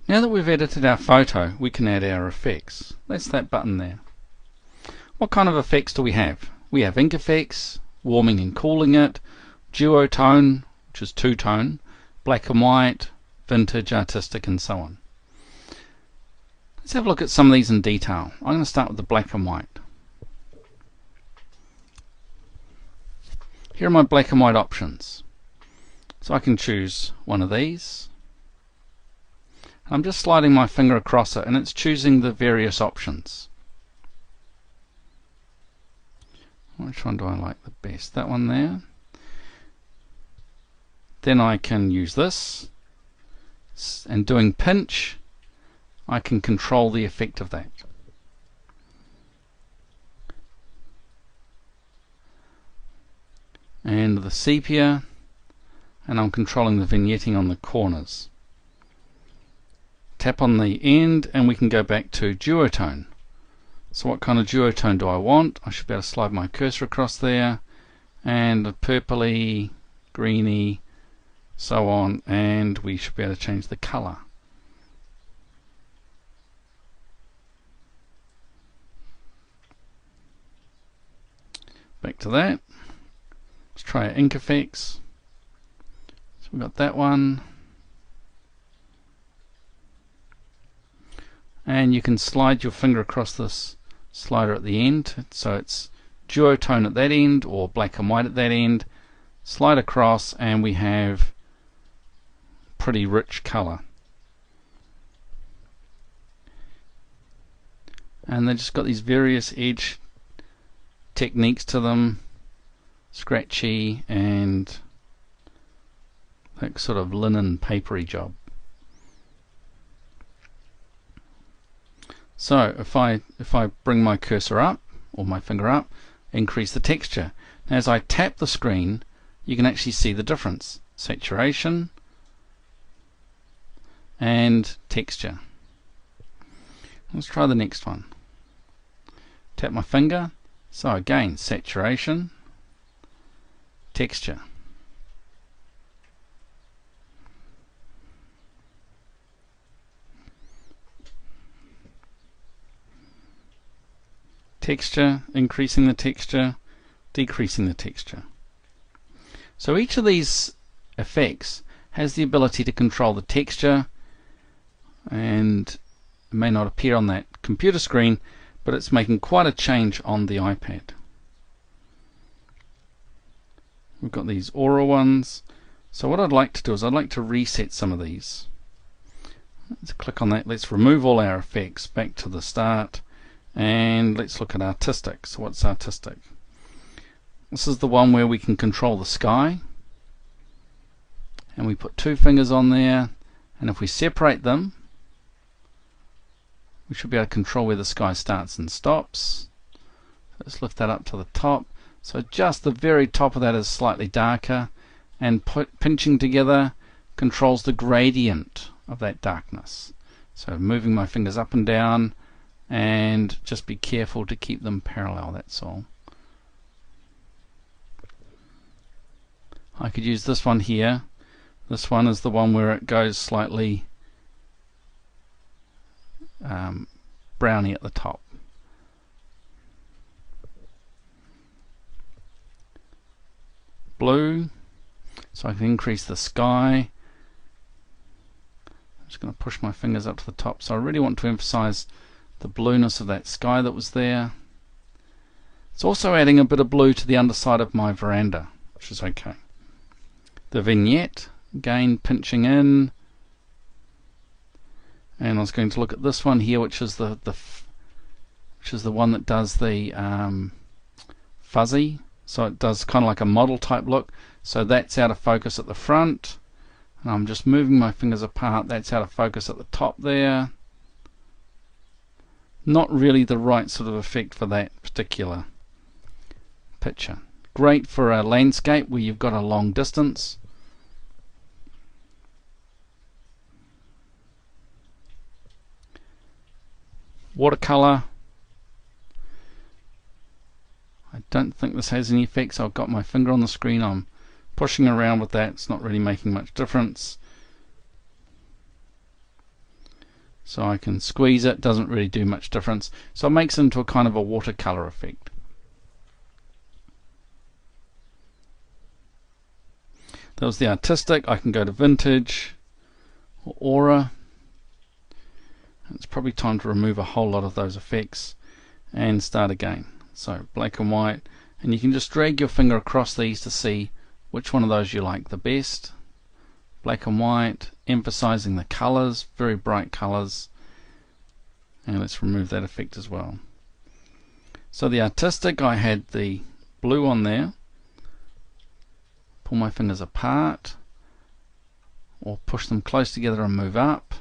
Now that we've edited our photo, we can add our effects. That's that button there. What kind of effects do we have? We have ink effects, warming and cooling it, duotone, which is two-tone, black and white, vintage, artistic, and so on. Let's have a look at some of these in detail. I'm going to start with the black and white. Here are my black and white options. So I can choose one of these. I'm just sliding my finger across it and it's choosing the various options. Which one do I like the best? That one there. Then I can use this, and doing pinch I can control the effect of that. And the sepia, and I'm controlling the vignetting on the corners. Tap on the end and we can go back to duotone. So what kind of duotone do I want? I should be able to slide my cursor across there, and a purpley, greeny, so on, and we should be able to change the color. Back to that. Let's try our ink effects. So we've got that one. And you can slide your finger across this slider at the end, so it's duotone at that end or black and white at that end. Slide across and we have pretty rich color. And they've just got these various edge techniques to them, scratchy and that sort of linen papery job. So if I bring my cursor up or my finger up, increase the texture. Now as I tap the screen, you can actually see the difference. Saturation and texture. Let's try the next one. Tap my finger. So again, saturation, texture. Texture, increasing the texture, decreasing the texture. So each of these effects has the ability to control the texture, and it may not appear on that computer screen, but it's making quite a change on the iPad. We've got these aura ones. So what I'd like to do is I'd like to reset some of these. Let's click on that. Let's remove all our effects back to the start. And let's look at artistic. So what's artistic? This is the one where we can control the sky. And we put two fingers on there. And if we separate them, we should be able to control where the sky starts and stops. Let's lift that up to the top. So just the very top of that is slightly darker. And pinching together controls the gradient of that darkness. So moving my fingers up and down. And just be careful to keep them parallel, that's all. I could use this one here. This one is the one where it goes slightly browny at the top. Blue, so I can increase the sky. I'm just going to push my fingers up to the top. So I really want to emphasize the blueness of that sky that was there. It's also adding a bit of blue to the underside of my veranda, which is okay. The vignette, again pinching in, and I was going to look at this one here, which is the one that does the fuzzy. So it does kind of like a model type look. So that's out of focus at the front, and I'm just moving my fingers apart. That's out of focus at the top there. Not really the right sort of effect for that particular picture. Great for a landscape where you've got a long distance. Watercolor. I don't think this has any effects. I've got my finger on the screen. I'm pushing around with that. It's not really making much difference. So I can squeeze it, doesn't really do much difference. So it makes it into a kind of a watercolor effect. That was the artistic. I can go to vintage or aura. It's probably time to remove a whole lot of those effects and start again. So black and white, and you can just drag your finger across these to see which one of those you like the best. Black and white, emphasizing the colors, very bright colors. And let's remove that effect as well. So the artistic, I had the blue on there. Pull my fingers apart or push them close together and move up.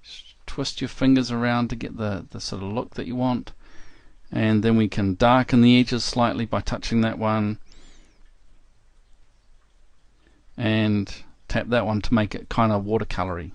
Just twist your fingers around to get the sort of look that you want. And then we can darken the edges slightly by touching that one and tap that one to make it kind of watercolory.